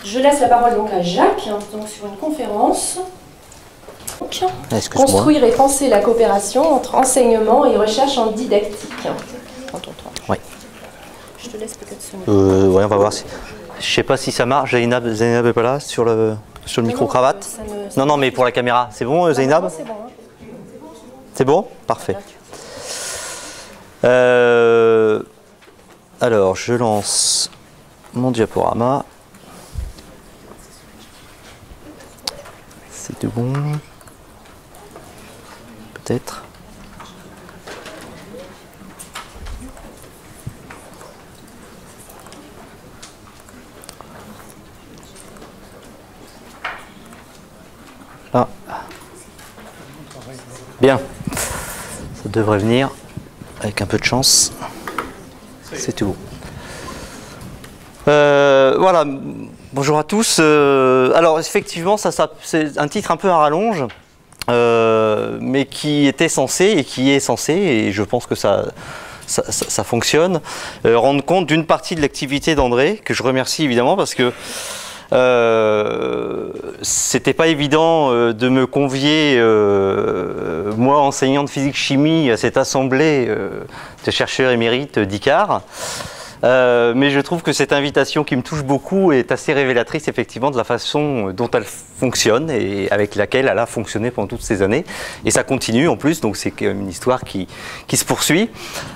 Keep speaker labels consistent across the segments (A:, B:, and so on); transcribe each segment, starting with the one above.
A: Je laisse la parole donc à Jacques, donc sur une conférence. Construire et penser la coopération entre enseignement et recherche en didactique.
B: Oui.
A: Je te laisse peut-être sonner.
B: Ouais, on va voir. Je sais pas si ça marche. Zainab n'est pas là sur le micro-cravate. Non, mais pour la caméra. C'est bon, Zainab?
A: C'est bon.
B: C'est bon? Parfait. Alors, je lance mon diaporama. C'est tout bon. Peut-être. Ah. Bien. Ça devrait venir avec un peu de chance. C'est tout. Voilà. Bonjour à tous. Alors effectivement, c'est un titre un peu à rallonge, mais qui était censé et qui est censé, et je pense que ça fonctionne, rendre compte d'une partie de l'activité d'André, que je remercie évidemment parce que c'était pas évident de me convier, moi enseignant de physique-chimie, à cette assemblée de chercheurs émérites d'ICAR. Mais je trouve que cette invitation qui me touche beaucoup est assez révélatrice effectivement de la façon dont elle fonctionne et avec laquelle elle a fonctionné pendant toutes ces années. Et ça continue en plus, donc c'est une histoire qui se poursuit.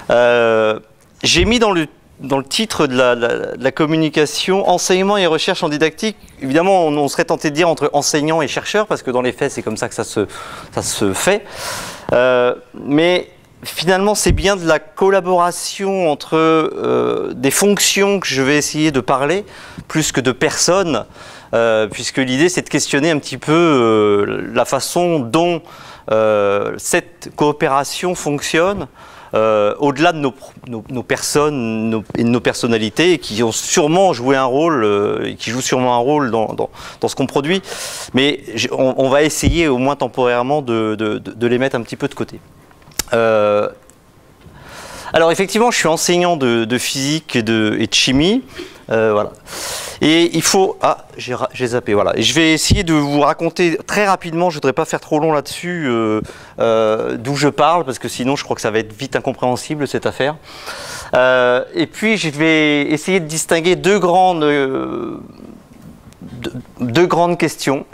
B: J'ai mis dans le titre de la communication, enseignement et recherche en didactique. Évidemment, on serait tenté de dire entre enseignants et chercheurs, parce que dans les faits, c'est comme ça que ça se fait. Mais finalement, c'est bien de la collaboration entre des fonctions que je vais essayer de parler, plus que de personnes, puisque l'idée, c'est de questionner un petit peu la façon dont cette coopération fonctionne, au-delà de nos personnes et de nos personnalités, et qui ont sûrement joué un rôle, et qui jouent sûrement un rôle dans ce qu'on produit, mais on va essayer au moins temporairement de les mettre un petit peu de côté. Alors effectivement, je suis enseignant de physique et de chimie, voilà. Et il faut... Ah, j'ai zappé, voilà. Et je vais essayer de vous raconter très rapidement, je ne voudrais pas faire trop long là-dessus, d'où je parle, parce que sinon je crois que ça va être vite incompréhensible cette affaire. Et puis je vais essayer de distinguer deux grandes questions.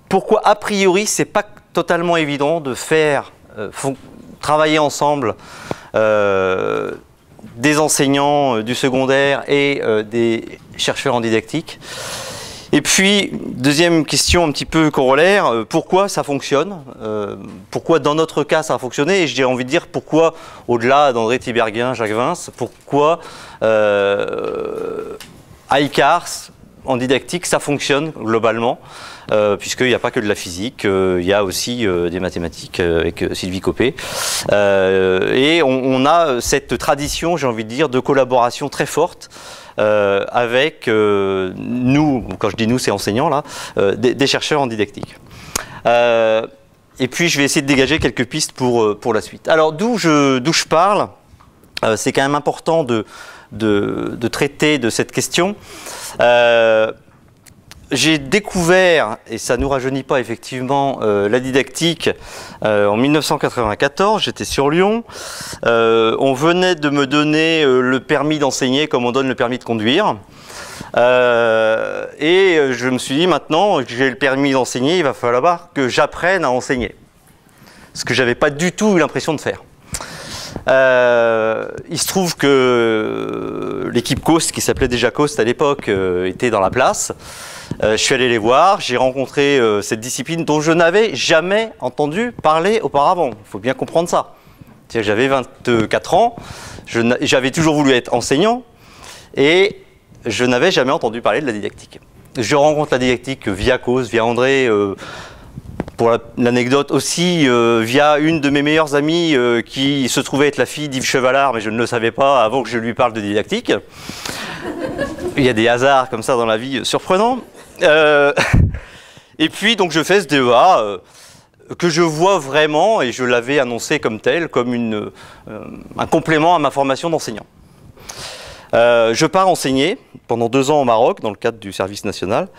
B: Pourquoi a priori c'est pas totalement évident de faire travailler ensemble des enseignants du secondaire et des chercheurs en didactique. Et puis, deuxième question un petit peu corollaire, pourquoi ça fonctionne, pourquoi dans notre cas ça a fonctionné, et j'ai envie de dire pourquoi, au-delà d'André Tiberghien, Jacques Vince, pourquoi à ICAR, en didactique, ça fonctionne globalement, puisqu'il n'y a pas que de la physique, il y a aussi des mathématiques avec Sylvie Copé. Et on a cette tradition, j'ai envie de dire, de collaboration très forte avec nous, quand je dis nous, c'est enseignants, là, des chercheurs en didactique. Et puis, je vais essayer de dégager quelques pistes pour la suite. Alors, d'où je parle, c'est quand même important de traiter de cette question. J'ai découvert, et ça ne nous rajeunit pas effectivement, la didactique en 1994, j'étais sur Lyon. On venait de me donner le permis d'enseigner comme on donne le permis de conduire. Et je me suis dit, maintenant que j'ai le permis d'enseigner, il va falloir que j'apprenne à enseigner. Ce que je n'avais pas du tout eu l'impression de faire. Il se trouve que l'équipe Coast, qui s'appelait déjà Coast à l'époque, était dans la place. Je suis allé les voir, j'ai rencontré cette discipline dont je n'avais jamais entendu parler auparavant. Il faut bien comprendre ça. J'avais 24 ans, j'avais toujours voulu être enseignant et je n'avais jamais entendu parler de la didactique. Je rencontre la didactique via Coast, via André, pour l'anecdote aussi, via une de mes meilleures amies qui se trouvait être la fille d'Yves Chevalard, mais je ne le savais pas avant que je lui parle de didactique. Il y a des hasards comme ça dans la vie surprenants. Et puis donc je fais ce DEA que je vois vraiment, et je l'avais annoncé comme tel, comme un complément à ma formation d'enseignant. Je pars enseigner pendant 2 ans au Maroc dans le cadre du service national.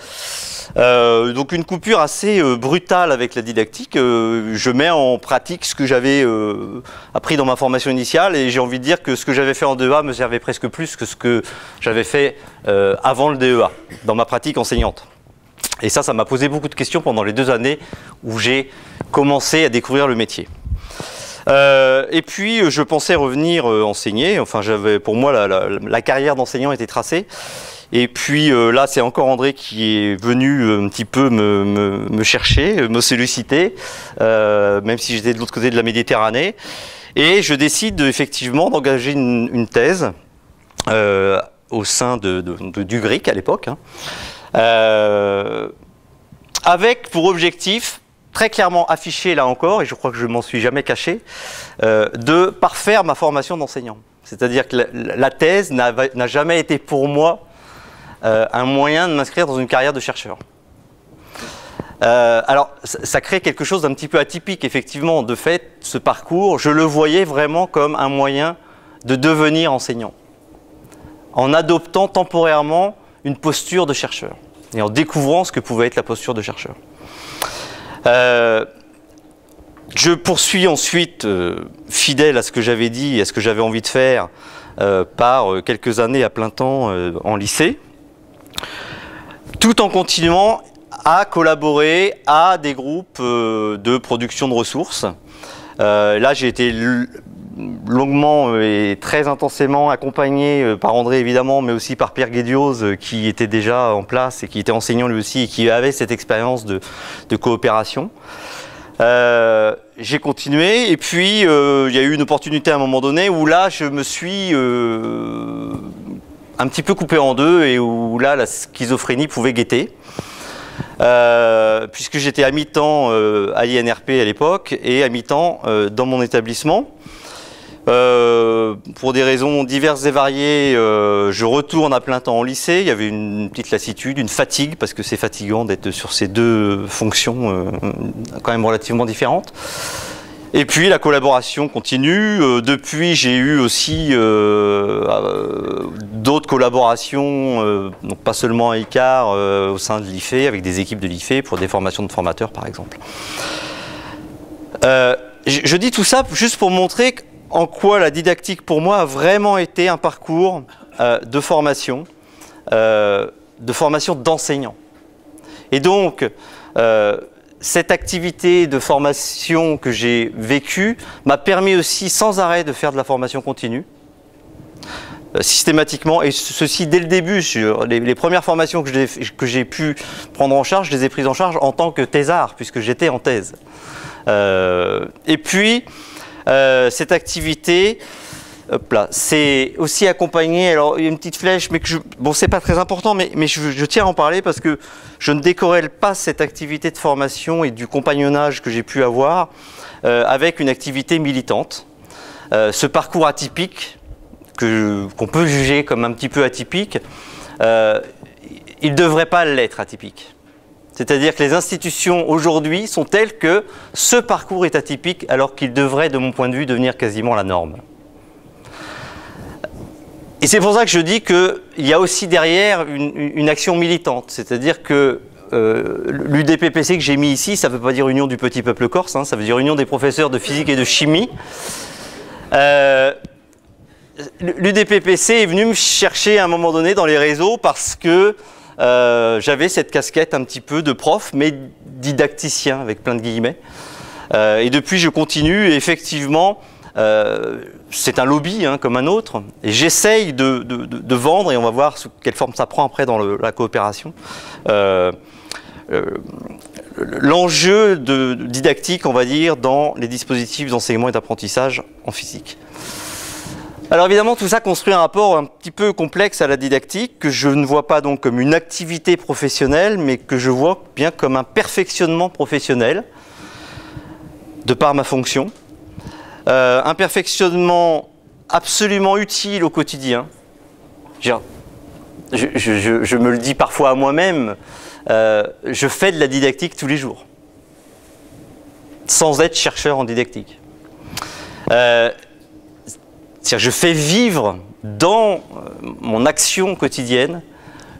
B: Donc une coupure assez brutale avec la didactique. Je mets en pratique ce que j'avais appris dans ma formation initiale et j'ai envie de dire que ce que j'avais fait en DEA me servait presque plus que ce que j'avais fait avant le DEA dans ma pratique enseignante. Et ça m'a posé beaucoup de questions pendant les 2 années où j'ai commencé à découvrir le métier. Et puis je pensais revenir enseigner, enfin pour moi la carrière d'enseignant était tracée. Et puis là c'est encore André qui est venu un petit peu me chercher, me solliciter, même si j'étais de l'autre côté de la Méditerranée. Et je décide effectivement d'engager une thèse au sein du GRIC à l'époque, hein, avec pour objectif très clairement affiché là encore, et je crois que je m'en suis jamais caché, de parfaire ma formation d'enseignant. C'est-à-dire que la thèse n'a jamais été pour moi un moyen de m'inscrire dans une carrière de chercheur. Alors, ça crée quelque chose d'un petit peu atypique, effectivement. De fait, ce parcours, je le voyais vraiment comme un moyen de devenir enseignant, en adoptant temporairement une posture de chercheur, et en découvrant ce que pouvait être la posture de chercheur. Je poursuis ensuite, fidèle à ce que j'avais dit et à ce que j'avais envie de faire, par quelques années à plein temps en lycée, tout en continuant à collaborer à des groupes de production de ressources. Là, j'ai été longuement et très intensément accompagné par André évidemment, mais aussi par Pierre Guédioz qui était déjà en place et qui était enseignant lui aussi et qui avait cette expérience de coopération. J'ai continué et puis il y a eu une opportunité à un moment donné où là je me suis un petit peu coupé en deux et où là la schizophrénie pouvait guetter. Puisque j'étais à mi-temps à l'INRP à l'époque et à mi-temps dans mon établissement. Pour des raisons diverses et variées, je retourne à plein temps en lycée. Il y avait une petite lassitude, une fatigue, parce que c'est fatigant d'être sur ces 2 fonctions quand même relativement différentes. Et puis la collaboration continue. Depuis, j'ai eu aussi d'autres collaborations, donc pas seulement à ICAR, au sein de l'IFE, avec des équipes de l'IFE pour des formations de formateurs par exemple. Je dis tout ça juste pour montrer en quoi la didactique pour moi a vraiment été un parcours de formation d'enseignant. Et donc, cette activité de formation que j'ai vécue m'a permis aussi sans arrêt de faire de la formation continue, systématiquement, et ceci dès le début. Sur les premières formations que j'ai pu prendre en charge, je les ai prises en charge en tant que thésard, puisque j'étais en thèse. Et puis, cette activité, c'est aussi accompagné, alors il y a une petite flèche, mais bon, c'est pas très important, mais je tiens à en parler parce que je ne décorrèle pas cette activité de formation et du compagnonnage que j'ai pu avoir avec une activité militante. Ce parcours atypique, qu'on peut juger comme un petit peu atypique, il ne devrait pas l'être atypique. C'est-à-dire que les institutions aujourd'hui sont telles que ce parcours est atypique alors qu'il devrait, de mon point de vue, devenir quasiment la norme. Et c'est pour ça que je dis qu'il y a aussi derrière une action militante. C'est-à-dire que l'UDPPC que j'ai mis ici, ça ne veut pas dire Union du Petit Peuple Corse, hein, ça veut dire Union des professeurs de physique et de chimie. L'UDPPC est venu me chercher à un moment donné dans les réseaux parce que j'avais cette casquette un petit peu de prof, mais didacticien, avec plein de guillemets. Et depuis, je continue, et effectivement, c'est un lobby hein, comme un autre, et j'essaye de vendre, et on va voir quelle forme ça prend après dans la coopération, l'enjeu didactique, on va dire, dans les dispositifs d'enseignement et d'apprentissage en physique. Alors évidemment, tout ça construit un rapport un petit peu complexe à la didactique, que je ne vois pas donc comme une activité professionnelle, mais que je vois bien comme un perfectionnement professionnel, de par ma fonction. Un perfectionnement absolument utile au quotidien. Je me le dis parfois à moi-même, je fais de la didactique tous les jours, sans être chercheur en didactique. C'est-à-dire, je fais vivre dans mon action quotidienne,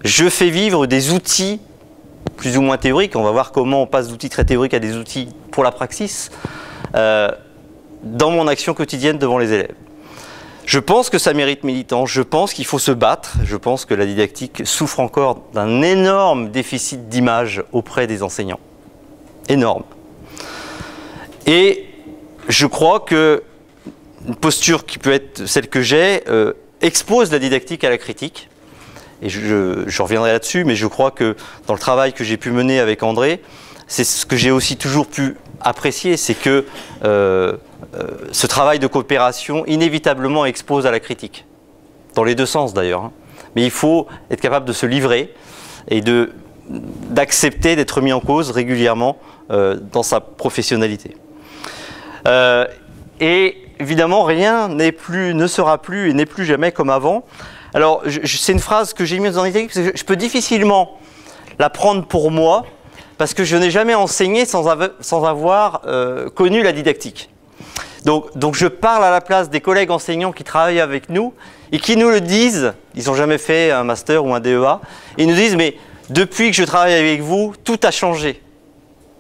B: je fais vivre des outils plus ou moins théoriques. On va voir comment on passe d'outils très théoriques à des outils pour la praxis dans mon action quotidienne devant les élèves. Je pense que ça mérite militant, je pense qu'il faut se battre, je pense que la didactique souffre encore d'un énorme déficit d'image auprès des enseignants. Énorme. Et je crois que une posture qui peut être celle que j'ai expose la didactique à la critique. Et je reviendrai là-dessus, mais je crois que dans le travail que j'ai pu mener avec André, c'est ce que j'ai aussi toujours pu apprécier, c'est que ce travail de coopération inévitablement expose à la critique. Dans les deux sens d'ailleurs. Hein. Mais il faut être capable de se livrer et d'accepter d'être mis en cause régulièrement dans sa professionnalité. Et évidemment, rien ne sera plus et n'est plus jamais comme avant. Alors, c'est une phrase que j'ai mise dans l'idée, parce que je peux difficilement la prendre pour moi, parce que je n'ai jamais enseigné sans avoir connu la didactique. Donc je parle à la place des collègues enseignants qui travaillent avec nous et qui nous le disent, ils n'ont jamais fait un master ou un DEA, et ils nous disent, mais depuis que je travaille avec vous, tout a changé.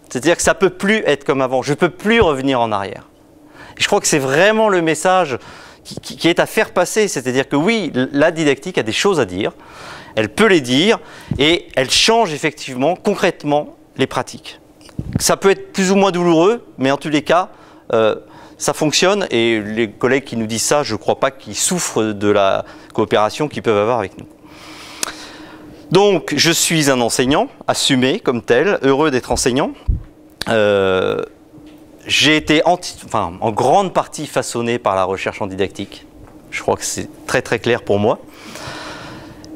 B: C'est-à-dire que ça ne peut plus être comme avant, je ne peux plus revenir en arrière. Et je crois que c'est vraiment le message qui est à faire passer, c'est-à-dire que oui, la didactique a des choses à dire, elle peut les dire, et elle change effectivement, concrètement, les pratiques. Ça peut être plus ou moins douloureux, mais en tous les cas, ça fonctionne, et les collègues qui nous disent ça, je ne crois pas qu'ils souffrent de la coopération qu'ils peuvent avoir avec nous. Donc, je suis un enseignant, assumé comme tel, heureux d'être enseignant. J'ai été en grande partie façonné par la recherche en didactique. Je crois que c'est très très clair pour moi.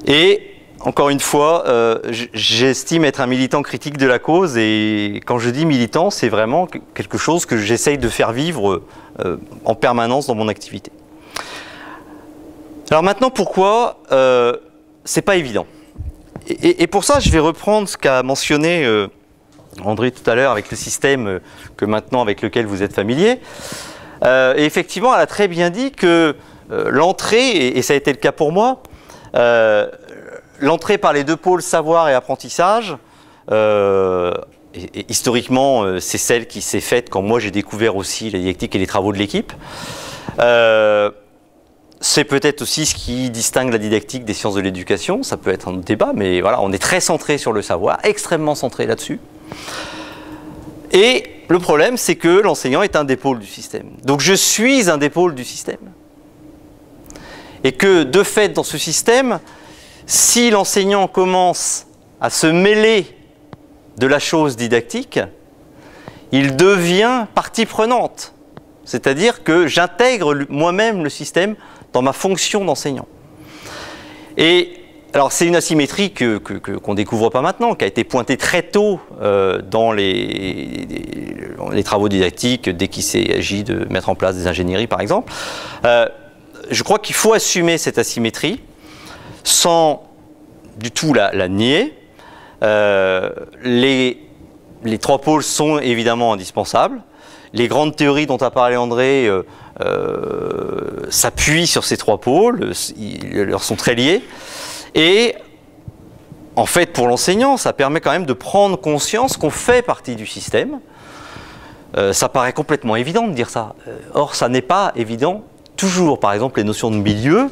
B: Et encore une fois, j'estime être un militant critique de la cause, et quand je dis militant, c'est vraiment quelque chose que j'essaye de faire vivre en permanence dans mon activité. Alors maintenant, pourquoi c'est pas évident? Et pour ça, je vais reprendre ce qu'a mentionné André tout à l'heure avec le système avec lequel vous êtes familier. Et effectivement, elle a très bien dit que l'entrée, et ça a été le cas pour moi, l'entrée par les deux pôles savoir et apprentissage, et historiquement, c'est celle qui s'est faite quand moi j'ai découvert aussi la didactique et les travaux de l'équipe. C'est peut-être aussi ce qui distingue la didactique des sciences de l'éducation, ça peut être un autre débat, mais voilà, on est très centré sur le savoir, extrêmement centré là-dessus. Et le problème, c'est que l'enseignant est un des pôles du système. Donc je suis un des pôles du système. Et que, de fait, dans ce système, si l'enseignant commence à se mêler de la chose didactique, il devient partie prenante. C'est-à-dire que j'intègre moi-même le système dans ma fonction d'enseignant. Et alors c'est une asymétrie qu'on ne découvre pas maintenant, qui a été pointée très tôt dans les travaux didactiques, dès qu'il s'agit de mettre en place des ingénieries par exemple. Je crois qu'il faut assumer cette asymétrie sans du tout la nier. Les trois pôles sont évidemment indispensables. Les grandes théories dont a parlé André s'appuient sur ces trois pôles, ils leur sont très liés. Et en fait, pour l'enseignant, ça permet quand même de prendre conscience qu'on fait partie du système. Ça paraît complètement évident de dire ça. Or, ça n'est pas évident toujours. Par exemple, les notions de milieu,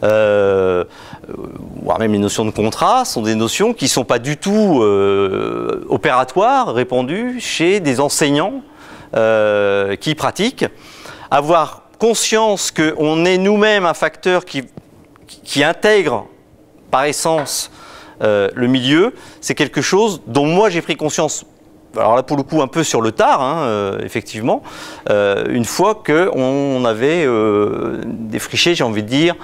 B: voire même les notions de contrat, sont des notions qui ne sont pas du tout opératoires, répandues chez des enseignants qui pratiquent. Avoir conscience qu'on est nous-mêmes un facteur qui intègre par essence le milieu, c'est quelque chose dont moi j'ai pris conscience, alors là pour le coup un peu sur le tard, hein, effectivement, une fois qu'on avait défriché, j'ai envie de dire,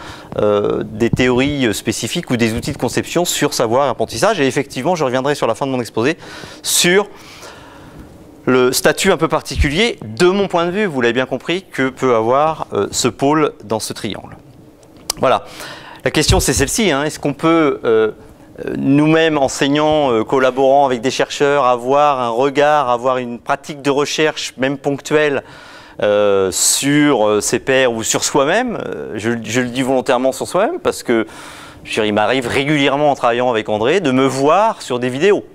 B: des théories spécifiques ou des outils de conception sur savoir et apprentissage. Et effectivement, je reviendrai sur la fin de mon exposé sur le statut un peu particulier, de mon point de vue, vous l'avez bien compris, que peut avoir ce pôle dans ce triangle. Voilà. La question c'est celle-ci, hein. Est-ce qu'on peut, nous-mêmes enseignants, collaborant avec des chercheurs, avoir un regard, avoir une pratique de recherche, même ponctuelle, sur ses pairs ou sur soi-même. Je le dis volontairement sur soi-même parce que il m'arrive régulièrement en travaillant avec André de me voir sur des vidéos.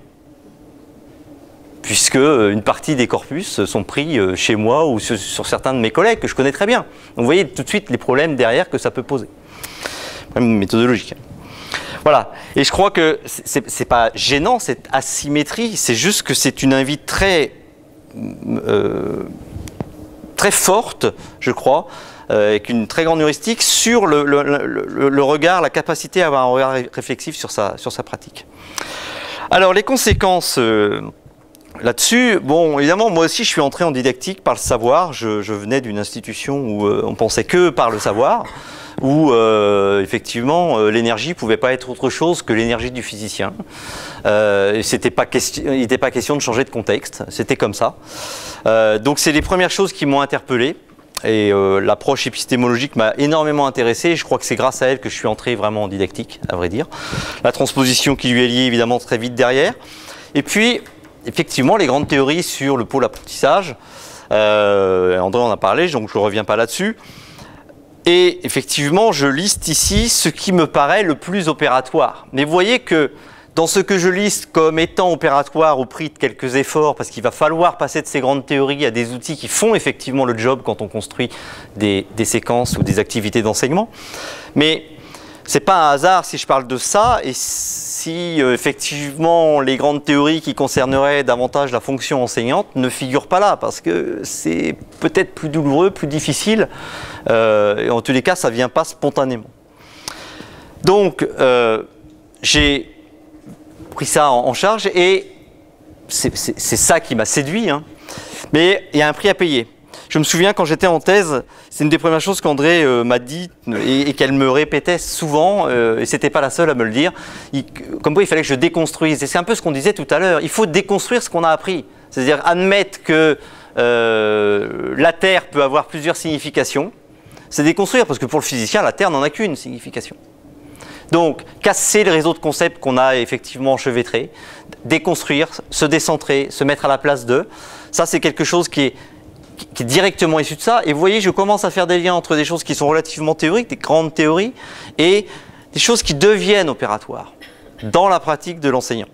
B: Puisque une partie des corpus sont pris chez moi ou sur certains de mes collègues que je connais très bien. Donc vous voyez tout de suite les problèmes derrière que ça peut poser. Problème méthodologique. Voilà. Et je crois que c'est pas gênant cette asymétrie, c'est juste que c'est une invite très forte, je crois, avec une très grande heuristique sur le regard, la capacité à avoir un regard réflexif sur sa pratique. Alors les conséquences là-dessus, bon, évidemment, moi aussi je suis entré en didactique par le savoir. Je venais d'une institution où on pensait que par le savoir, où effectivement l'énergie ne pouvait pas être autre chose que l'énergie du physicien. Il n'était pas question de changer de contexte, c'était comme ça. Donc c'est les premières choses qui m'ont interpellé. Et l'approche épistémologique m'a énormément intéressé. Je crois que c'est grâce à elle que je suis entré vraiment en didactique, à vrai dire. La transposition qui lui est liée évidemment très vite derrière. Et puis, effectivement, les grandes théories sur le pôle apprentissage. André en a parlé, donc je ne reviens pas là-dessus. Et effectivement, je liste ici ce qui me paraît le plus opératoire. Mais vous voyez que dans ce que je liste comme étant opératoire au prix de quelques efforts, parce qu'il va falloir passer de ces grandes théories à des outils qui font effectivement le job quand on construit des séquences ou des activités d'enseignement. Mais ce n'est pas un hasard si je parle de ça, et si effectivement les grandes théories qui concerneraient davantage la fonction enseignante ne figurent pas là, parce que c'est peut-être plus douloureux, plus difficile, et en tous les cas ça ne vient pas spontanément. Donc j'ai pris ça en charge, et c'est ça qui m'a séduit, hein. Mais il y a un prix à payer. Je me souviens quand j'étais en thèse, c'est une des premières choses qu'André m'a dit et qu'elle me répétait souvent, et c'était pas la seule à me le dire, comme quoi il fallait que je déconstruise. Et c'est un peu ce qu'on disait tout à l'heure, il faut déconstruire ce qu'on a appris. C'est-à-dire admettre que la Terre peut avoir plusieurs significations, c'est déconstruire, parce que pour le physicien, la Terre n'en a qu'une signification. Donc, casser le réseau de concepts qu'on a effectivement enchevêtré, déconstruire, se décentrer, se mettre à la place d'eux, ça c'est quelque chose qui est directement issu de ça. Et vous voyez, je commence à faire des liens entre des choses qui sont relativement théoriques, des grandes théories, et des choses qui deviennent opératoires dans la pratique de l'enseignant.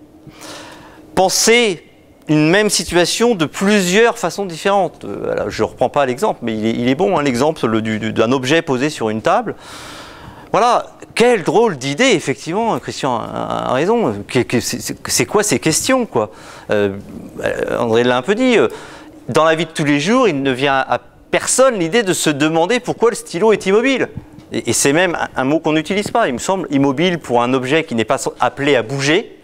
B: Pensez une même situation de plusieurs façons différentes. Alors, je ne reprends pas l'exemple, mais il est bon, hein, l'exemple d'un objet posé sur une table. Voilà, quelle drôle d'idée, effectivement, Christian a raison. C'est quoi ces questions, quoi? André l'a un peu dit. Dans la vie de tous les jours, il ne vient à personne l'idée de se demander pourquoi le stylo est immobile. Et c'est même un mot qu'on n'utilise pas. Il me semble immobile pour un objet qui n'est pas appelé à bouger.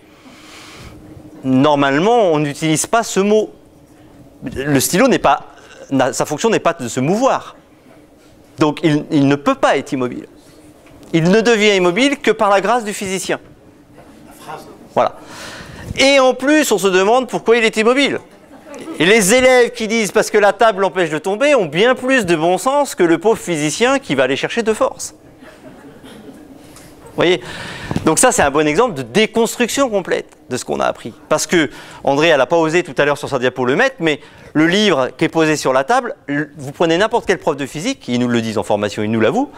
B: Normalement, on n'utilise pas ce mot. Le stylo n'est pas, sa fonction n'est pas de se mouvoir. Donc il ne peut pas être immobile. Il ne devient immobile que par la grâce du physicien. Voilà. Et en plus, on se demande pourquoi il est immobile. Et les élèves qui disent parce que la table l'empêche de tomber ont bien plus de bon sens que le pauvre physicien qui va aller chercher de force. Vous voyez? Donc ça, c'est un bon exemple de déconstruction complète de ce qu'on a appris. Parce que André, elle n'a pas osé tout à l'heure sur sa diapo le mettre, mais le livre qui est posé sur la table, vous prenez n'importe quel prof de physique, ils nous le disent en formation, ils nous l'avouent,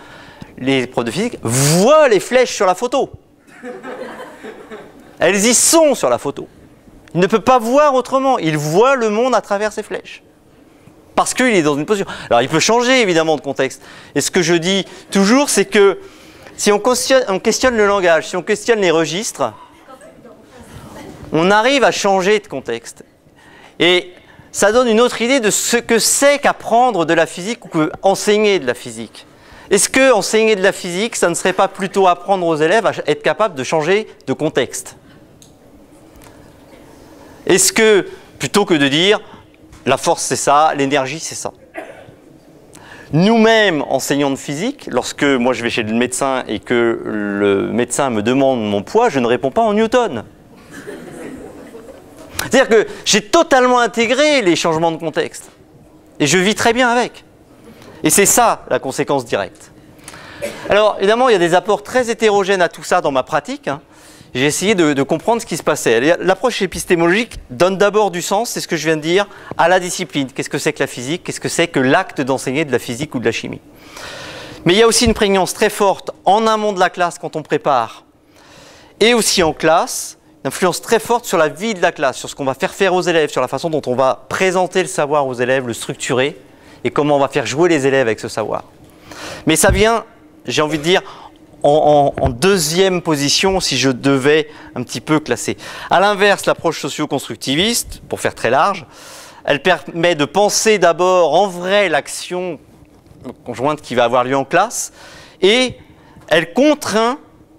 B: les profs de physique voient les flèches sur la photo. Elles y sont sur la photo. Il ne peut pas voir autrement. Il voit le monde à travers ces flèches. Parce qu'il est dans une position. Alors il peut changer évidemment de contexte. Et ce que je dis toujours, c'est que si on questionne le langage, si on questionne les registres, on arrive à changer de contexte. Et ça donne une autre idée de ce que c'est qu'apprendre de la physique ou qu'enseigner de la physique. Est-ce que enseigner de la physique, ça ne serait pas plutôt apprendre aux élèves à être capables de changer de contexte? Est-ce que, plutôt que de dire la force c'est ça, l'énergie c'est ça? Nous-mêmes, enseignants de physique, lorsque moi je vais chez le médecin et que le médecin me demande mon poids, je ne réponds pas en newton. C'est-à-dire que j'ai totalement intégré les changements de contexte. Et je vis très bien avec. Et c'est ça la conséquence directe. Alors évidemment, il y a des apports très hétérogènes à tout ça dans ma pratique, hein. j'ai essayé de comprendre ce qui se passait. L'approche épistémologique donne d'abord du sens, c'est ce que je viens de dire, à la discipline. Qu'est-ce que c'est que la physique? Qu'est-ce que c'est que l'acte d'enseigner de la physique ou de la chimie? Mais il y a aussi une prégnance très forte en amont de la classe quand on prépare, et aussi en classe, une influence très forte sur la vie de la classe, sur ce qu'on va faire aux élèves, sur la façon dont on va présenter le savoir aux élèves, le structurer, et comment on va faire jouer les élèves avec ce savoir. Mais ça vient, j'ai envie de dire, en deuxième position, si je devais un petit peu classer. À l'inverse, l'approche socio-constructiviste, pour faire très large, elle permet de penser d'abord en vrai l'action conjointe qui va avoir lieu en classe, et elle contraint,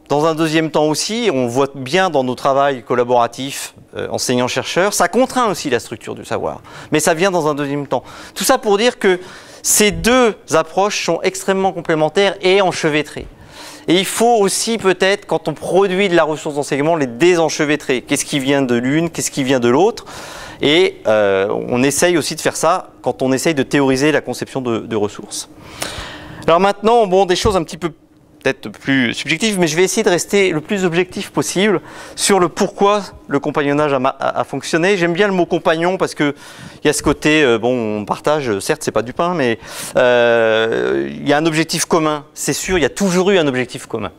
B: dans un deuxième temps aussi, on voit bien dans nos travaux collaboratifs enseignants-chercheurs, ça contraint aussi la structure du savoir, mais ça vient dans un deuxième temps. Tout ça pour dire que ces deux approches sont extrêmement complémentaires et enchevêtrées. Et il faut aussi peut-être, quand on produit de la ressource d'enseignement, les désenchevêtrer. Qu'est-ce qui vient de l'une, qu'est-ce qui vient de l'autre? Et on essaye aussi de faire ça quand on essaye de théoriser la conception de ressources. Alors maintenant, bon, des choses un petit peu peut-être plus subjectives, mais je vais essayer de rester le plus objectif possible sur le pourquoi le compagnonnage a fonctionné. J'aime bien le mot compagnon parce qu'il y a ce côté, bon, on partage, certes, c'est pas du pain, mais il y a un objectif commun. C'est sûr, il y a toujours eu un objectif commun.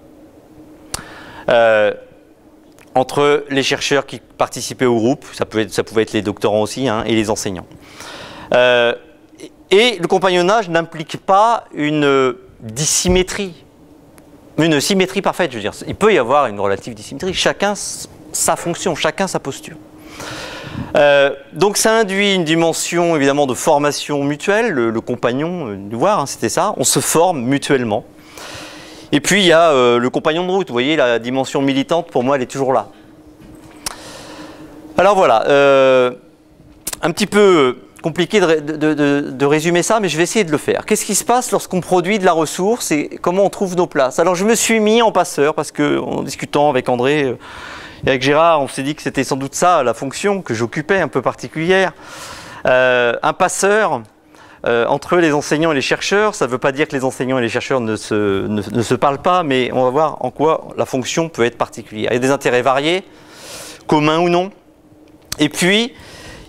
B: Entre les chercheurs qui participaient au groupe, ça pouvait être les doctorants aussi, hein, et les enseignants. Et le compagnonnage n'implique pas une dissymétrie, une symétrie parfaite, je veux dire. Il peut y avoir une relative dissymétrie, chacun sa fonction, chacun sa posture. Donc ça induit une dimension évidemment de formation mutuelle, le compagnon du voir, hein, c'était ça, on se forme mutuellement. Et puis il y a le compagnon de route, vous voyez, la dimension militante, pour moi, elle est toujours là. Alors voilà, un petit peu compliqué de résumer ça, mais je vais essayer de le faire. Qu'est-ce qui se passe lorsqu'on produit de la ressource et comment on trouve nos places? Alors je me suis mis en passeur parce qu'en discutant avec André et avec Gérard, on s'est dit que c'était sans doute ça la fonction que j'occupais, un peu particulière. Un passeur entre les enseignants et les chercheurs, ça ne veut pas dire que les enseignants et les chercheurs ne se parlent pas, mais on va voir en quoi la fonction peut être particulière. Il y a des intérêts variés, communs ou non. Et puis,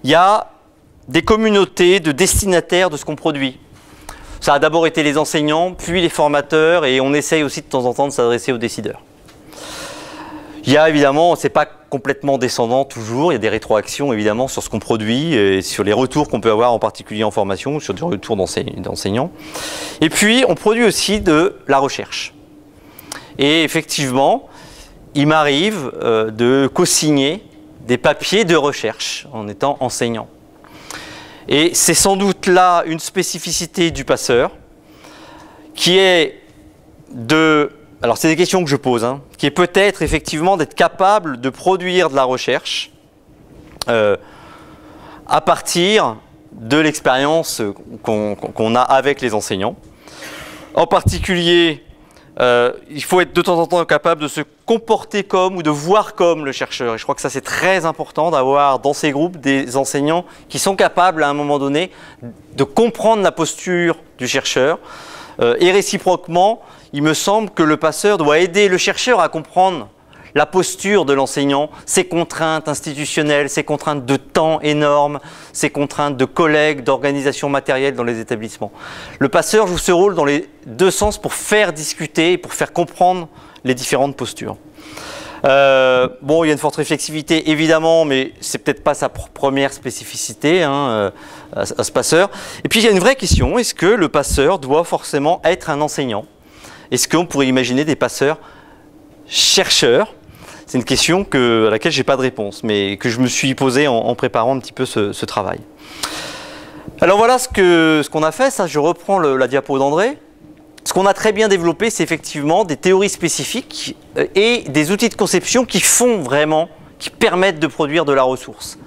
B: il y a des communautés de destinataires de ce qu'on produit. Ça a d'abord été les enseignants, puis les formateurs, et on essaye aussi de temps en temps de s'adresser aux décideurs. Il y a évidemment, c'est pas complètement descendant toujours, il y a des rétroactions évidemment sur ce qu'on produit et sur les retours qu'on peut avoir en particulier en formation ou sur des retours d'enseignants. Et puis on produit aussi de la recherche. Et effectivement, il m'arrive de co-signer des papiers de recherche en étant enseignant. Et c'est sans doute là une spécificité du passeur qui est de... Alors c'est des questions que je pose, hein, qui est peut-être effectivement d'être capable de produire de la recherche à partir de l'expérience qu'on a avec les enseignants. En particulier, il faut être de temps en temps capable de se comporter comme ou de voir comme le chercheur. Et je crois que ça c'est très important d'avoir dans ces groupes des enseignants qui sont capables à un moment donné de comprendre la posture du chercheur et réciproquement. Il me semble que le passeur doit aider le chercheur à comprendre la posture de l'enseignant, ses contraintes institutionnelles, ses contraintes de temps énormes, ses contraintes de collègues, d'organisation matérielle dans les établissements. Le passeur joue ce rôle dans les deux sens pour faire discuter, pour faire comprendre les différentes postures. Bon, il y a une forte réflexivité évidemment, mais c'est peut-être pas sa première spécificité hein, à ce passeur. Et puis il y a une vraie question, est-ce que le passeur doit forcément être un enseignant ? Est-ce qu'on pourrait imaginer des passeurs chercheurs? C'est une question à laquelle je n'ai pas de réponse, mais que je me suis posée en préparant un petit peu ce travail. Alors voilà ce qu'on a fait, ça je reprends la diapo d'André. Ce qu'on a très bien développé, c'est effectivement des théories spécifiques et des outils de conception qui permettent de produire de la ressource.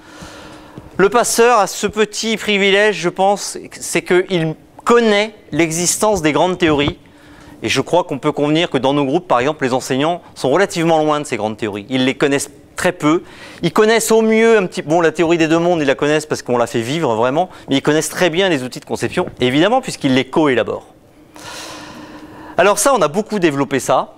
B: Le passeur a ce petit privilège, je pense, c'est qu'il connaît l'existence des grandes théories. Et je crois qu'on peut convenir que dans nos groupes, par exemple, les enseignants sont relativement loin de ces grandes théories. Ils les connaissent très peu. Ils connaissent au mieux un petit peu, bon, la théorie des deux mondes, ils la connaissent parce qu'on la fait vivre vraiment, mais ils connaissent très bien les outils de conception, évidemment, puisqu'ils les co-élaborent. Alors ça, on a beaucoup développé ça.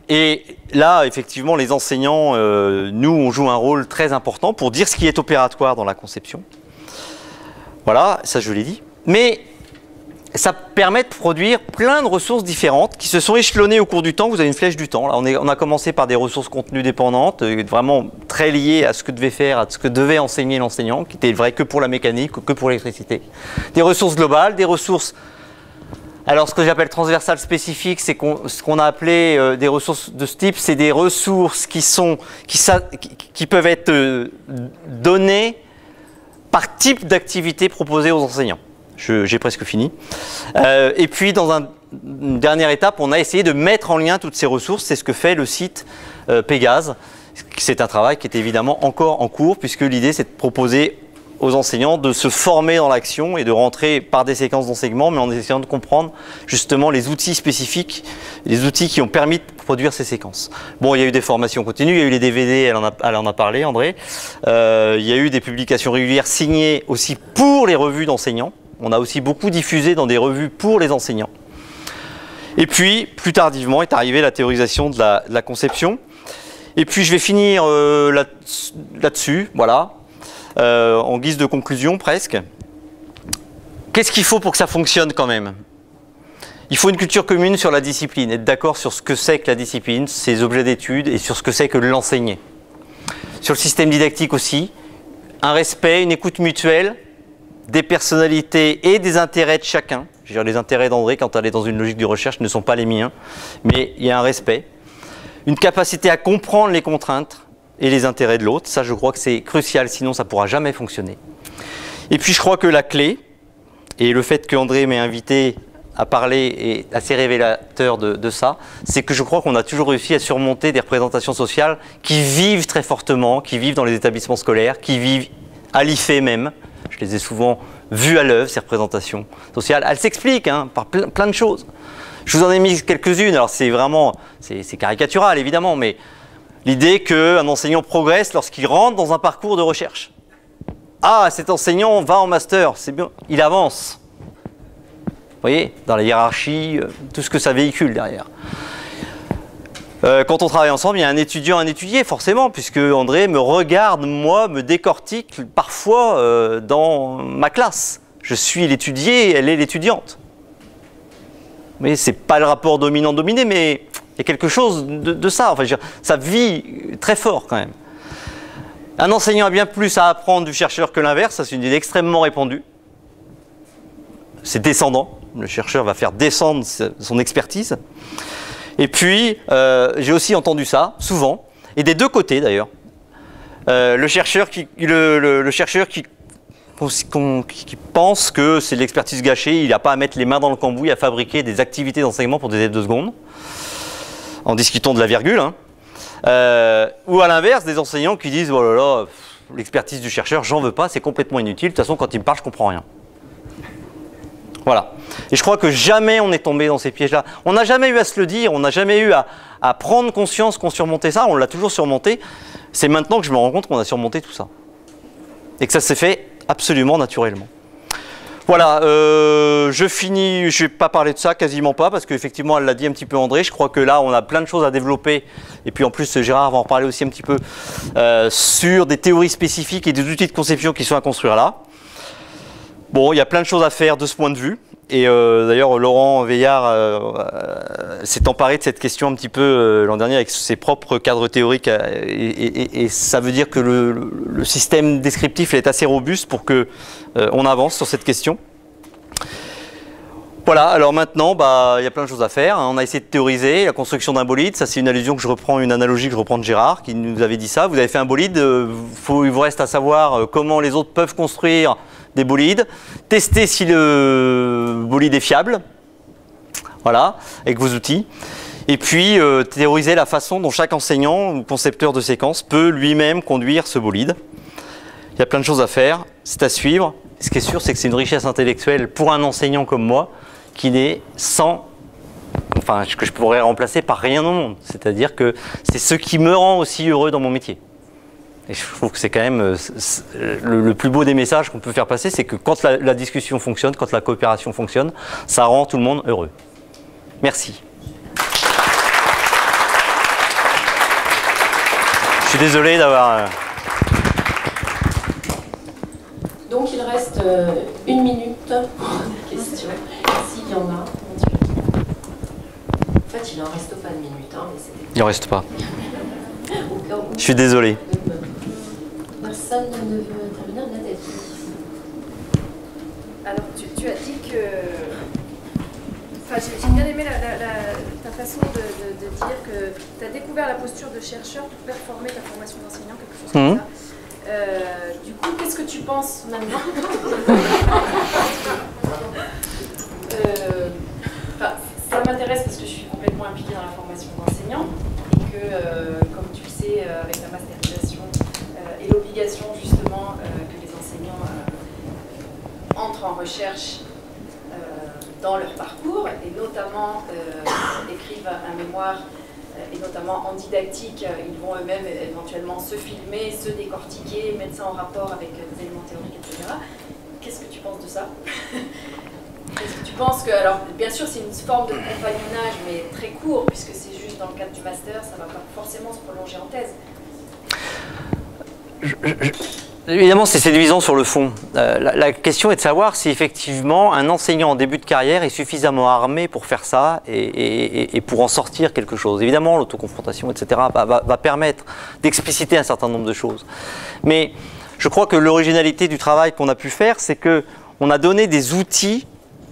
B: Et là, effectivement, les enseignants, nous, on joue un rôle très important pour dire ce qui est opératoire dans la conception. Voilà, ça je l'ai dit. Mais ça permet de produire plein de ressources différentes qui se sont échelonnées au cours du temps. Vous avez une flèche du temps. Là, on a commencé par des ressources contenues dépendantes, vraiment très liées à ce que devait faire, à ce que devait enseigner l'enseignant, qui était vrai que pour la mécanique ou que pour l'électricité. Des ressources globales, des ressources... Alors, ce que j'appelle transversales spécifiques, c'est ce qu'on a appelé des ressources de ce type, c'est des ressources qui peuvent être données par type d'activité proposée aux enseignants. J'ai presque fini. Et puis, dans une dernière étape, on a essayé de mettre en lien toutes ces ressources. C'est ce que fait le site Pégase. C'est un travail qui est évidemment encore en cours, puisque l'idée, c'est de proposer aux enseignants de se former dans l'action et de rentrer par des séquences d'enseignement, mais en essayant de comprendre justement les outils spécifiques, les outils qui ont permis de produire ces séquences. Bon, il y a eu des formations continues, il y a eu les DVD, elle en a parlé, André. Il y a eu des publications régulières signées aussi pour les revues d'enseignants. On a aussi beaucoup diffusé dans des revues pour les enseignants. Et puis, plus tardivement, est arrivée la théorisation de la conception. Et puis, je vais finir là-dessus, voilà. En guise de conclusion presque. Qu'est-ce qu'il faut pour que ça fonctionne quand même? Il faut une culture commune sur la discipline, être d'accord sur ce que c'est que la discipline, ses objets d'étude et sur ce que c'est que l'enseigner. Sur le système didactique aussi, un respect, une écoute mutuelle des personnalités et des intérêts de chacun. Je veux dire, les intérêts d'André, quand elle est dans une logique de recherche, ne sont pas les miens, mais il y a un respect. Une capacité à comprendre les contraintes et les intérêts de l'autre. Ça, je crois que c'est crucial, sinon ça ne pourra jamais fonctionner. Et puis, je crois que la clé, et le fait qu'André m'ait invité à parler est assez révélateur de ça, c'est que je crois qu'on a toujours réussi à surmonter des représentations sociales qui vivent très fortement, qui vivent dans les établissements scolaires, qui vivent à l'IFE même. Je les ai souvent vues à l'œuvre, ces représentations sociales. Elles s'expliquent par plein de choses. Je vous en ai mis quelques-unes. Alors, c'est vraiment, c'est caricatural, évidemment, mais l'idée qu'un enseignant progresse lorsqu'il rentre dans un parcours de recherche. Ah, cet enseignant va en master, c'est bien, il avance. Vous voyez, dans la hiérarchie, tout ce que ça véhicule derrière. Quand on travaille ensemble, il y a un étudiant, un étudié, forcément, puisque André me regarde, moi, me décortique parfois dans ma classe. Je suis l'étudié, elle est l'étudiante. Mais ce n'est pas le rapport dominant-dominé, mais il y a quelque chose de ça. Enfin, ça vit très fort quand même. Un enseignant a bien plus à apprendre du chercheur que l'inverse. Ça, c'est une idée extrêmement répandue. C'est descendant. Le chercheur va faire descendre son expertise. Et puis, j'ai aussi entendu ça, souvent, et des deux côtés d'ailleurs. Le chercheur qui pense que c'est de l'expertise gâchée, il n'a pas à mettre les mains dans le cambouis, à fabriquer des activités d'enseignement pour des élèves de seconde, en discutant de la virgule. Ou à l'inverse, des enseignants qui disent « Oh là là, l'expertise du chercheur, j'en veux pas, c'est complètement inutile, de toute façon, quand il me parle, je comprends rien. » Voilà. Et je crois que jamais on est tombé dans ces pièges-là. On n'a jamais eu à se le dire, on n'a jamais eu à prendre conscience qu'on surmontait ça, on l'a toujours surmonté. C'est maintenant que je me rends compte qu'on a surmonté tout ça. Et que ça s'est fait absolument naturellement. Voilà, je finis, je ne vais pas parler de ça, quasiment pas, parce qu'effectivement, elle l'a dit un petit peu André, je crois que là, on a plein de choses à développer, et puis en plus, Gérard va en reparler aussi un petit peu, sur des théories spécifiques et des outils de conception qui sont à construire là. Bon, il y a plein de choses à faire de ce point de vue, et d'ailleurs, Laurent Veillard s'est emparé de cette question un petit peu l'an dernier avec ses propres cadres théoriques, et ça veut dire que le système descriptif est assez robuste pour que on avance sur cette question. Voilà, alors maintenant, il y a plein de choses à faire. On a essayé de théoriser la construction d'un bolide. Ça, c'est une allusion que je reprends, une analogie que je reprends de Gérard, qui nous avait dit ça. Vous avez fait un bolide, il vous reste à savoir comment les autres peuvent construire des bolides, tester si le bolide est fiable, voilà, avec vos outils. Et puis, théoriser la façon dont chaque enseignant ou concepteur de séquence peut lui-même conduire ce bolide. Il y a plein de choses à faire, c'est à suivre. Ce qui est sûr, c'est que c'est une richesse intellectuelle pour un enseignant comme moi, qui n'est que je pourrais remplacer par rien au monde. C'est-à-dire que c'est ce qui me rend aussi heureux dans mon métier. Et je trouve que c'est quand même le plus beau des messages qu'on peut faire passer, c'est que quand la discussion fonctionne, quand la coopération fonctionne, ça rend tout le monde heureux. Merci. désolé d'avoir...
A: Donc il reste 1 minute pour des questions, s'il y en a. En fait, il en reste pas de minute, hein, mais c'était...
B: Il en reste pas. Je suis désolé.
A: Personne ne veut intervenir, Nathalie.
C: Alors, tu as dit que... Enfin, j'ai bien aimé ta façon de dire que tu as découvert la posture de chercheur pour performer ta formation d'enseignant, quelque chose comme ça. Du coup, qu'est-ce que tu penses maintenant? Ça m'intéresse parce que je suis complètement impliquée dans la formation d'enseignants et que, comme tu le sais, avec la masterisation et l'obligation justement que les enseignants entrent en recherche dans leur parcours et notamment écrivent un mémoire et notamment en didactique, ils vont eux-mêmes éventuellement se filmer, se décortiquer, mettre ça en rapport avec des éléments théoriques, etc. Qu'est-ce que tu penses de ça? Est-ce que tu penses que, alors bien sûr c'est une forme de compagnonnage mais très court puisque c'est juste dans le cadre du master, ça ne va pas forcément se prolonger en thèse.
B: Évidemment, c'est séduisant sur le fond. La question est de savoir si effectivement un enseignant en début de carrière est suffisamment armé pour faire ça et pour en sortir quelque chose. Évidemment, l'autoconfrontation, etc. va permettre d'expliciter un certain nombre de choses. Mais je crois que l'originalité du travail qu'on a pu faire, c'est qu'on a donné des outils,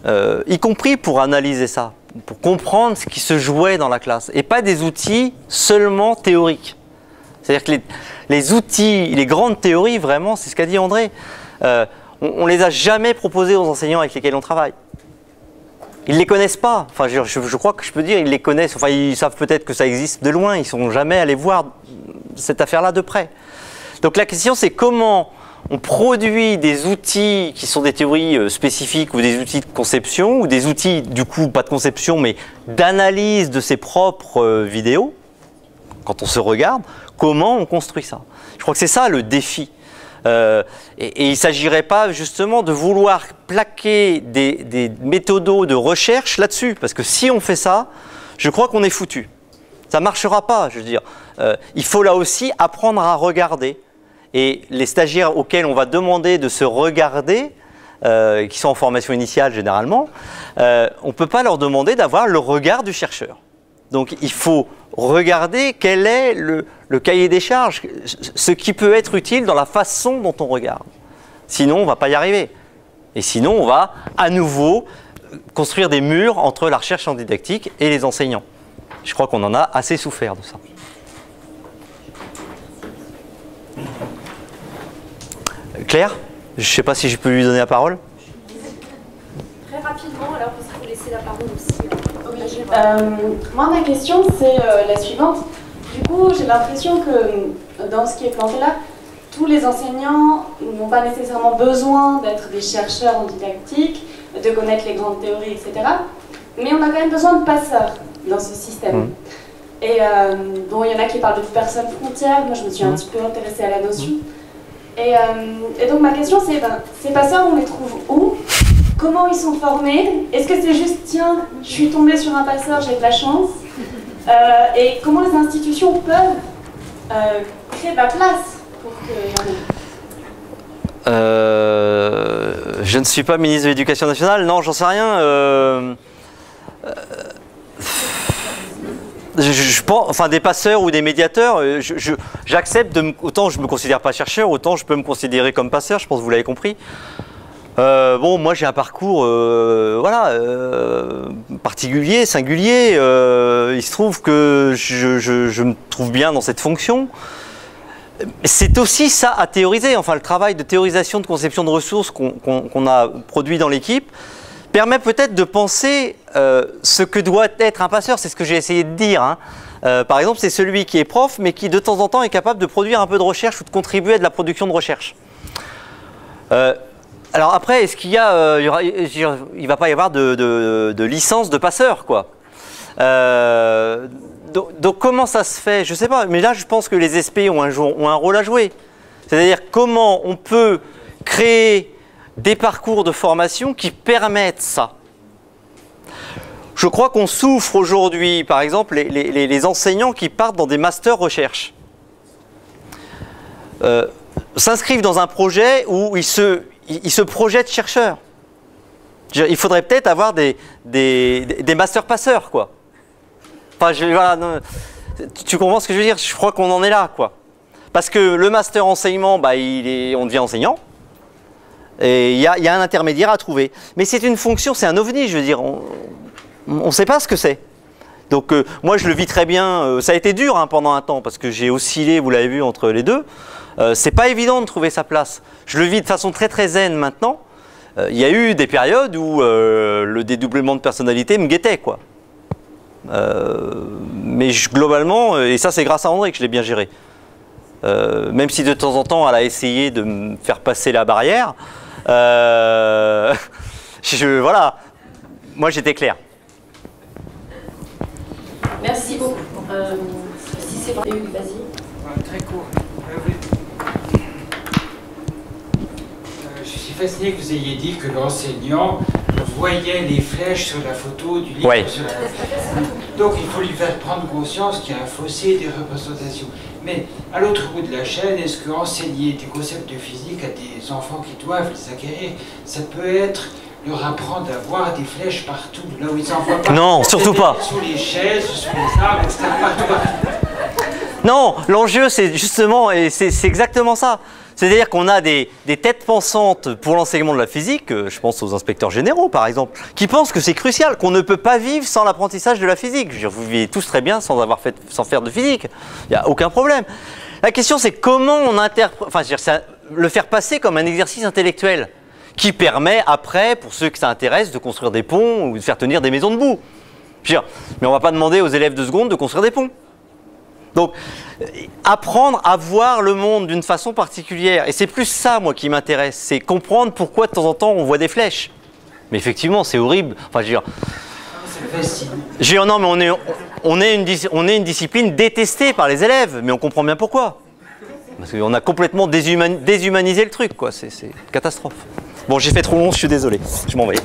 B: y compris pour analyser ça, pour comprendre ce qui se jouait dans la classe, et pas des outils seulement théoriques. C'est-à-dire que les outils, les grandes théories, vraiment, c'est ce qu'a dit André, on ne les a jamais proposés aux enseignants avec lesquels on travaille. Ils ne les connaissent pas. Enfin, je crois que je peux dire, ils les connaissent. Enfin, ils savent peut-être que ça existe de loin. Ils ne sont jamais allés voir cette affaire-là de près. Donc la question, c'est comment on produit des outils qui sont des théories spécifiques ou des outils de conception ou des outils, du coup, pas de conception, mais d'analyse de ses propres vidéos, quand on se regarde, comment on construit ça? Je crois que c'est ça le défi. Et il ne s'agirait pas justement de vouloir plaquer des méthodos de recherche là-dessus, parce que si on fait ça, je crois qu'on est foutu. Ça ne marchera pas, je veux dire. Il faut là aussi apprendre à regarder. Et les stagiaires auxquels on va demander de se regarder, qui sont en formation initiale généralement, on ne peut pas leur demander d'avoir le regard du chercheur. Donc il faut regarder quel est le cahier des charges, ce qui peut être utile dans la façon dont on regarde. Sinon, on ne va pas y arriver. Et sinon, on va à nouveau construire des murs entre la recherche en didactique et les enseignants. Je crois qu'on en a assez souffert de ça. Claire, je ne sais pas si je peux lui donner la parole.
C: Très rapidement, alors parce qu'il faut laisser la parole aussi.
D: Moi, ma question, c'est la suivante. Du coup, j'ai l'impression que dans ce qui est planté là, tous les enseignants n'ont pas nécessairement besoin d'être des chercheurs en didactique, de connaître les grandes théories, etc. Mais on a quand même besoin de passeurs dans ce système. Et bon, il y en a qui parlent de personnes frontières. Moi, je me suis un petit peu intéressée à la notion. Et donc, ma question, c'est ces passeurs, on les trouve où? Comment ils sont formés? Est-ce que c'est juste, tiens, je suis tombée sur un passeur, j'ai de la chance? Et comment les institutions peuvent créer de la place pour qu'il y en ait?
B: Je ne suis pas ministre de l'Éducation nationale, non, j'en sais rien. Je pense, enfin, des passeurs ou des médiateurs, j'accepte autant je ne me considère pas chercheur, autant je peux me considérer comme passeur, je pense que vous l'avez compris. Bon, moi j'ai un parcours particulier, singulier. Il se trouve que je me trouve bien dans cette fonction. C'est aussi ça à théoriser. Enfin, le travail de théorisation, de conception de ressources qu'on a produit dans l'équipe permet peut-être de penser ce que doit être un passeur. C'est ce que j'ai essayé de dire, hein. Par exemple, c'est celui qui est prof, mais qui de temps en temps est capable de produire un peu de recherche ou de contribuer à de la production de recherche. Alors après, est-ce qu'il y a, il va pas y avoir de licence de passeur, quoi. Donc comment ça se fait? Je sais pas, mais là je pense que les SP ont un rôle à jouer. C'est-à-dire comment on peut créer des parcours de formation qui permettent ça. Je crois qu'on souffre aujourd'hui, par exemple, les enseignants qui partent dans des masters recherche. s'inscrivent dans un projet où ils se projettent chercheurs. Il faudrait peut-être avoir des master passeurs, quoi. Enfin, voilà, non, tu comprends ce que je veux dire? Je crois qu'on en est là, quoi. Parce que le master enseignement, bah, on devient enseignant. Et il y a un intermédiaire à trouver. Mais c'est une fonction, c'est un ovni, je veux dire. On ne sait pas ce que c'est. Donc moi, je le vis très bien. Ça a été dur, hein, pendant un temps, parce que j'ai oscillé, vous l'avez vu, entre les deux. C'est pas évident de trouver sa place. Je le vis de façon très très zen maintenant. Il y a eu des périodes où le dédoublement de personnalité me guettait, quoi. Mais globalement, et ça c'est grâce à André que je l'ai bien géré. Même si de temps en temps elle a essayé de me faire passer la barrière, voilà, moi j'étais clair.
A: Merci beaucoup. Si c'est vrai, vas-y.
E: Très court. Je suis fasciné que vous ayez dit que l'enseignant voyait les flèches sur la photo du livre.
B: Ouais.
E: Donc il faut lui faire prendre conscience qu'il y a un fossé des représentations. Mais à l'autre bout de la chaîne, est-ce que enseigner des concepts de physique à des enfants qui doivent les acquérir, ça peut être leur apprendre à voir des flèches partout, là où ils en voient pas?
B: Non, surtout pas.
E: Sur les chaises, sur les arbres, etc. Partout.
B: Non, l'enjeu c'est justement, et c'est exactement ça. C'est-à-dire qu'on a des têtes pensantes pour l'enseignement de la physique, je pense aux inspecteurs généraux par exemple, qui pensent que c'est crucial, qu'on ne peut pas vivre sans l'apprentissage de la physique. Je veux dire, vous vivez tous très bien sans faire de physique, il n'y a aucun problème. La question c'est comment on interprète, enfin je veux dire, le faire passer comme un exercice intellectuel qui permet après, pour ceux que ça intéresse, de construire des ponts ou de faire tenir des maisons debout. Je veux dire, mais on ne va pas demander aux élèves de seconde de construire des ponts. Donc, apprendre à voir le monde d'une façon particulière. Et c'est plus ça, moi, qui m'intéresse. C'est comprendre pourquoi, de temps en temps, on voit des flèches. Mais effectivement, c'est horrible. Enfin, je veux dire... Non, mais on est une discipline détestée par les élèves. Mais on comprend bien pourquoi. Parce qu'on a complètement déshumanisé le truc, quoi. C'est une catastrophe. Bon, j'ai fait trop long, je suis désolé. Je m'en vais.